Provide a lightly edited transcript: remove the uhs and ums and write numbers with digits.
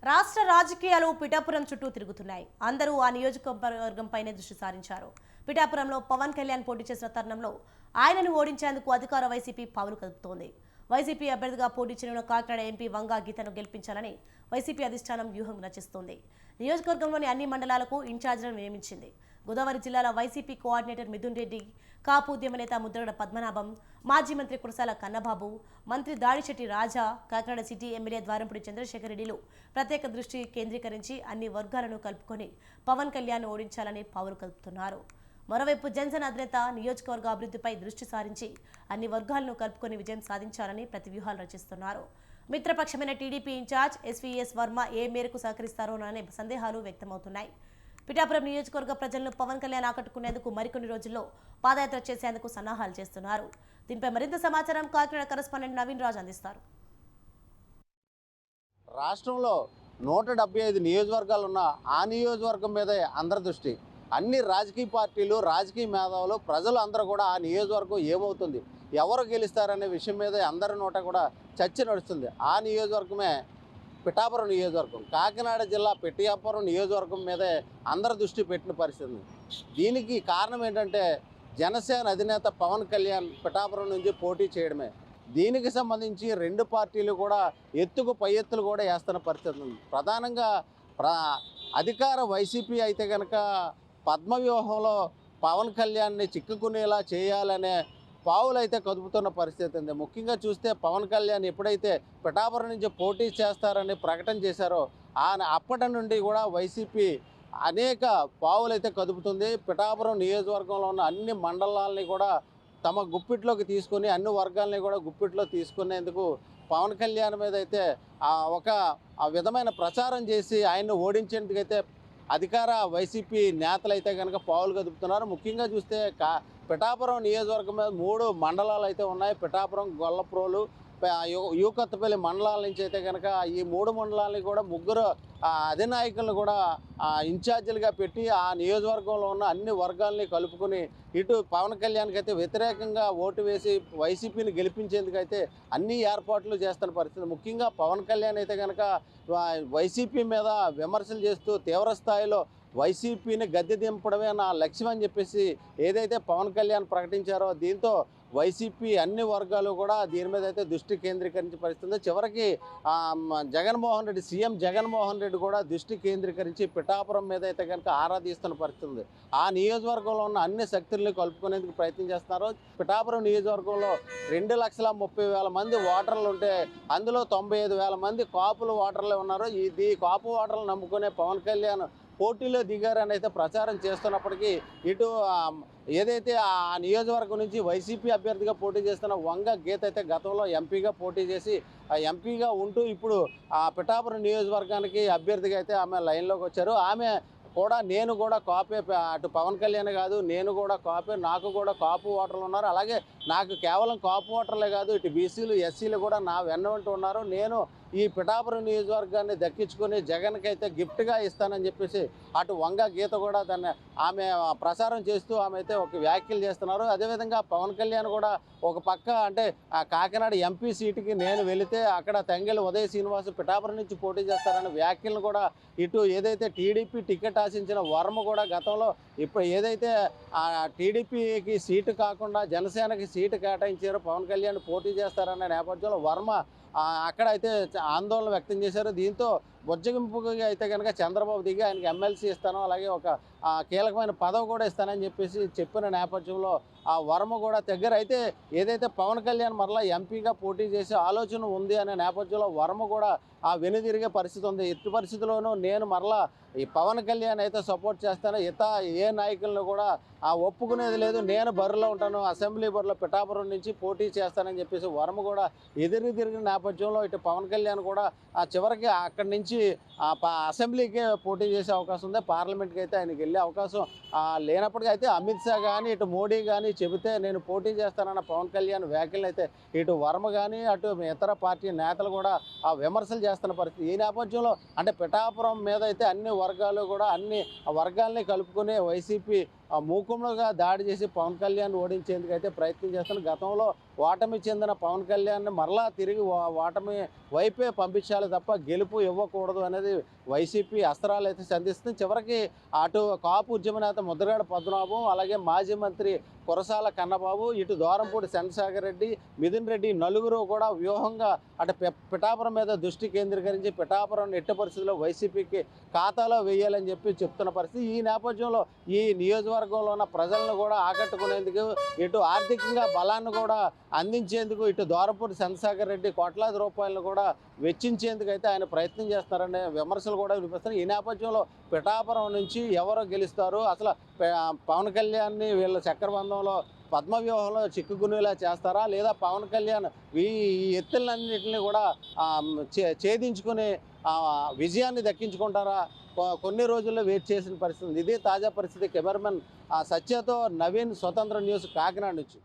రాష్ట్ర రాజకీయాలు పిఠాపురం చుట్టూ తిరుగుతున్నాయి. అందరూ ఆ నియోజకవర్గంపైనే దృష్టి సారించారు. పిఠాపురంలో పవన్ కళ్యాణ్ పోటీ చేసిన తరుణంలో ఆయనను ఓడించేందుకు అధికార వైసీపీ పావులు కదుపుతోంది. వైసీపీ అభ్యర్థిగా పోటీ చేయనున్న కాకినాడ ఎంపీ వంగా గీతను గెలిపించాలని వైసీపీ అధిష్టానం వ్యూహం రచిస్తోంది. నియోజకవర్గంలోని అన్ని మండలాలకు ఇన్ఛార్జీలను నియమించింది. గోదావరి జిల్లాల వైసీపీ కోఆర్డినేటర్ మిథున్ రెడ్డి, కాపు ఉద్యమ నేత ముద్రగడ పద్మనాభం, మాజీ మంత్రి కురసాల కన్నబాబు, మంత్రి దాడిశెట్టి రాజా, కాకినాడ సిటీ ఎమ్మెల్యే ద్వారంపూడి చంద్రశేఖర్ రెడ్డిలు ప్రత్యేక దృష్టి కేంద్రీకరించి అన్ని వర్గాలను కలుపుకొని పవన్ కళ్యాణ్ ఓడించాలని పావులు కలుపుతున్నారు. మరోవైపు జనసేన అధినేత నియోజకవర్గ అభివృద్ధిపై దృష్టి సారించి అన్ని వర్గాలను కలుపుకొని విజయం సాధించాలని ప్రతి వ్యూహాలు రచిస్తున్నారు. మిత్రపక్షమైన టీడీపీ ఇన్ఛార్జ్ ఎస్వీఎస్ వర్మ ఏ మేరకు సహకరిస్తారోననే సందేహాలు వ్యక్తమవుతున్నాయి. పిఠాపురం నియోజకవర్గ ప్రజలను పవన్ కళ్యాణ్ ఆకట్టుకునేందుకు మరికొన్ని రోజుల్లో పాదయాత్ర చేసేందుకు సన్నాహాలు చేస్తున్నారు. దీనిపై మరింత సమాచారం కాకినాడ కరెస్పాండెంట్ నవీన్ రాజ్ అందిస్తారు. రాష్ట్రంలో 175 నియోజకవర్గాలు ఉన్న ఆ నియోజకవర్గం మీదే అందరి దృష్టి. అన్ని రాజకీయ పార్టీలు, రాజకీయ మేధావులు, ప్రజలు అందరూ కూడా ఆ నియోజకవర్గం ఏమవుతుంది, ఎవరు గెలుస్తారనే విషయం మీద అందరి నోట కూడా చర్చ నడుస్తుంది. ఆ నియోజకవర్గమే పిఠాపురం నియోజకవర్గం. కాకినాడ జిల్లా పిఠాపురం నియోజకవర్గం మీదే అందరి దృష్టి పెట్టిన పరిస్థితి. దీనికి కారణం ఏంటంటే జనసేన అధినేత పవన్ కళ్యాణ్ పిఠాపురం నుంచి పోటీ చేయడమే. దీనికి సంబంధించి రెండు పార్టీలు కూడా ఎత్తుకు పై ఎత్తులు కూడా వేస్తున్న పరిస్థితి ఉంది. ప్రధానంగా అధికార వైసీపీ అయితే కనుక పద్మవ్యూహంలో పవన్ కళ్యాణ్ని చిక్కుకునేలా చేయాలనే పావులు అయితే కదుపుతున్న పరిస్థితి ఉంది. ముఖ్యంగా చూస్తే పవన్ కళ్యాణ్ ఎప్పుడైతే పిఠాపురం నుంచి పోటీ చేస్తారని ప్రకటన చేశారో అప్పటి నుండి కూడా వైసీపీ అనేక పావులు అయితే కదుపుతుంది. పిఠాపురం నియోజకవర్గంలో ఉన్న అన్ని మండలాలని కూడా తమ గుప్పిట్లోకి తీసుకుని అన్ని వర్గాలని కూడా గుప్పిట్లో తీసుకునేందుకు పవన్ కళ్యాణ్ మీద అయితే ఒక విధమైన ప్రచారం చేసి ఆయన్ని ఓడించేందుకైతే అధికార వైసీపీ నేతలు అయితే కనుక పావులు కదుపుతున్నారు. ముఖ్యంగా చూస్తే పిఠాపురం నియోజకవర్గం మీద 3 మండలాలు అయితే ఉన్నాయి. పిఠాపురం, గొల్లప్రోలు, యూకత్పల్లి మండలాల నుంచి అయితే కనుక ఈ 3 మండలాలని కూడా 3 అధినాయకులను కూడా ఇన్ఛార్జీలుగా పెట్టి ఆ నియోజకవర్గంలో ఉన్న అన్ని వర్గాలని కలుపుకొని ఇటు పవన్ కళ్యాణ్కి అయితే వ్యతిరేకంగా ఓటు వేసి వైసీపీని గెలిపించేందుకైతే అన్ని ఏర్పాట్లు చేస్తున్న పరిస్థితి. ముఖ్యంగా పవన్ కళ్యాణ్ అయితే కనుక వైసీపీ మీద విమర్శలు చేస్తూ తీవ్ర స్థాయిలో వైసీపీని గద్దె దింపడమే నా లక్ష్యం అని చెప్పేసి ఏదైతే పవన్ కళ్యాణ్ ప్రకటించారో దీంతో వైసీపీ అన్ని వర్గాలు కూడా దీని మీద అయితే దృష్టి కేంద్రీకరించే పరిస్థితి. చివరికి జగన్మోహన్ రెడ్డి, సీఎం జగన్మోహన్ రెడ్డి కూడా దృష్టి కేంద్రీకరించి పిఠాపురం మీద అయితే కనుక ఆరాధిస్తున్న పరిస్థితి. ఆ నియోజకవర్గంలో ఉన్న అన్ని శక్తుల్ని కలుపుకునేందుకు ప్రయత్నం చేస్తున్నారు. పిఠాపురం నియోజకవర్గంలో 2,30,30,000 మంది ఓటర్లు ఉంటే అందులో 95,000 మంది కాపులు ఓటర్లే ఉన్నారు. ఈ కాపు ఓటర్లు నమ్ముకునే పవన్ కళ్యాణ్ పోటీలో దిగారని అయితే ప్రచారం చేస్తున్నప్పటికీ ఇటు ఏదైతే ఆ నియోజకవర్గం నుంచి వైసీపీ అభ్యర్థిగా పోటీ చేస్తున్న వంగ గీత అయితే గతంలో ఎంపీగా పోటీ చేసి ఎంపీగా ఉంటూ ఇప్పుడు ఆ పిఠాపురం నియోజకవర్గానికి అభ్యర్థిగా అయితే ఆమె లైన్లోకి వచ్చారు. ఆమె కూడా నేను కూడా కాపే, అటు పవన్ కళ్యాణ్ కాదు నేను కూడా కాపే, నాకు కూడా కాపు ఓటర్లు ఉన్నారు, అలాగే నాకు కేవలం కాపు ఓటర్లే కాదు ఇటు బీసీలు, ఎస్సీలు కూడా నా వెన్నంటూ ఉన్నారు, నేను ఈ పిఠాపురం నియోజకవర్గాన్ని దక్కించుకొని జగన్కి అయితే గిఫ్ట్గా ఇస్తానని చెప్పేసి అటు వంగ గీత కూడా దాన్ని ఆమె ప్రచారం చేస్తూ ఆమె అయితే ఒక వ్యాఖ్యలు చేస్తున్నారు. అదేవిధంగా పవన్ కళ్యాణ్ కూడా ఒక పక్క అంటే కాకినాడ ఎంపీ సీటుకి నేను వెళితే అక్కడ తంగెళ్ళ ఉదయ్ శ్రీనివాస్ పిఠాపురం నుంచి పోటీ చేస్తారన్న వ్యాఖ్యలను కూడా ఇటు ఏదైతే టీడీపీ టికెట్ ఆశించిన వర్మ కూడా గతంలో ఇప్పుడు ఏదైతే టీడీపీకి సీటు కాకుండా జనసేనకి సీటు కేటాయించారో పవన్ కళ్యాణ్ పోటీ చేస్తారన్న నేపథ్యంలో వర్మ అక్కడైతే ఆందోళన వ్యక్తం చేశారు. దీంతో బొజ్జగింపుగా అయితే కనుక చంద్రబాబు దిగి ఆయనకి ఎమ్మెల్సీ ఇస్తాను, అలాగే ఒక కీలకమైన పదవి కూడా ఇస్తానని చెప్పేసి చెప్పిన నేపథ్యంలో ఆ వర్మ కూడా దగ్గర అయితే ఏదైతే పవన్ కళ్యాణ్ మరలా ఎంపీగా పోటీ చేసే ఆలోచన ఉంది అనే నేపథ్యంలో వర్మ కూడా ఆ వెనుదిరిగే పరిస్థితి ఉంది. ఎట్టి పరిస్థితుల్లోనూ నేను మరలా ఈ పవన్ కళ్యాణ్ అయితే సపోర్ట్ చేస్తాను, ఏ నాయకులను కూడా ఒప్పుకునేది లేదు, నేను బరిలో ఉంటాను, అసెంబ్లీ బరిలో పిఠాపురం నుంచి పోటీ చేస్తానని చెప్పేసి వర్మ కూడా తిరిగిన నేపథ్యంలో ఇటు పవన్ కళ్యాణ్ కూడా చివరికి అక్కడి నుంచి అసెంబ్లీకే పోటీ చేసే అవకాశం ఉంది. పార్లమెంట్కి అయితే ఆయనకి వెళ్ళే అవకాశం లేనప్పటికీ అయితే అమిత్ షా కానీ ఇటు మోడీ కానీ చెబితే నేను పోటీ చేస్తానన్న పవన్ కళ్యాణ్ వ్యాఖ్యలు అయితే ఇటు వర్మ కానీ అటు ఇతర పార్టీ నేతలు కూడా విమర్శలు చేస్తున్న పరిస్థితి. ఈ నేపథ్యంలో అంటే పిఠాపురం మీద అయితే అన్ని వర్గాలు కూడా అన్ని వర్గాల్ని కలుపుకునే వైసీపీ మూకుమ్మగా దాడి చేసి పవన్ కళ్యాణ్ ఓడించేందుకు అయితే ప్రయత్నం చేస్తున్నారు. గతంలో ఓటమి చెందిన పవన్ కళ్యాణ్ని మరలా తిరిగి ఓటమి వైపే పంపించాలి తప్ప గెలుపు ఇవ్వకూడదు అనేది వైసీపీ అస్త్రాలు అయితే సంధిస్తుంది. చివరికి అటు కాపు ఉద్యమ నేత ముద్రగడ పద్మనాభం, అలాగే మాజీ మంత్రి కురసాల కన్నబాబు, ఇటు దూరంపూడి చంద్రశేఖర్ రెడ్డి, మిథున్ రెడ్డి నలుగురు కూడా వ్యూహంగా అటు పిఠాపురం మీద దృష్టి కేంద్రీకరించి పిఠాపురం ఎట్టి పరిస్థితుల్లో వైసీపీకి ఖాతాలో వేయాలని చెప్తున్న పరిస్థితి. ఈ నేపథ్యంలో ఈ నియోజకవర్గంలో ఉన్న ప్రజలను కూడా ఆకట్టుకునేందుకు, ఇటు ఆర్థికంగా బలాన్ని కూడా అందించేందుకు ఇటు దూరంపూడి చంద్రశేఖర్ రెడ్డి కోట్లాది రూపాయలను కూడా వెచ్చించేందుకు అయితే ఆయన ప్రయత్నం చేస్తున్నారనే విమర్శలు కూడా వినిపిస్తున్నాయి. ఈ నేపథ్యంలో పిఠాపురం నుంచి ఎవరు గెలుస్తారు, అసలు పవన్ కళ్యాణ్ని వీళ్ళ చక్రబంధంలో పద్మవ్యూహంలో చిక్కుకునేలా చేస్తారా, లేదా పవన్ కళ్యాణ్ ఈ ఎత్తులన్నింటినీ కూడా ఛేదించుకుని విజయాన్ని దక్కించుకుంటారా, కొన్ని రోజుల్లో వెయిట్ చేసిన పరిస్థితి. ఇదే తాజా పరిస్థితి. కెమెరామెన్ సత్యతో నవీన్, స్వతంత్ర న్యూస్, కాకినాడ నుంచి.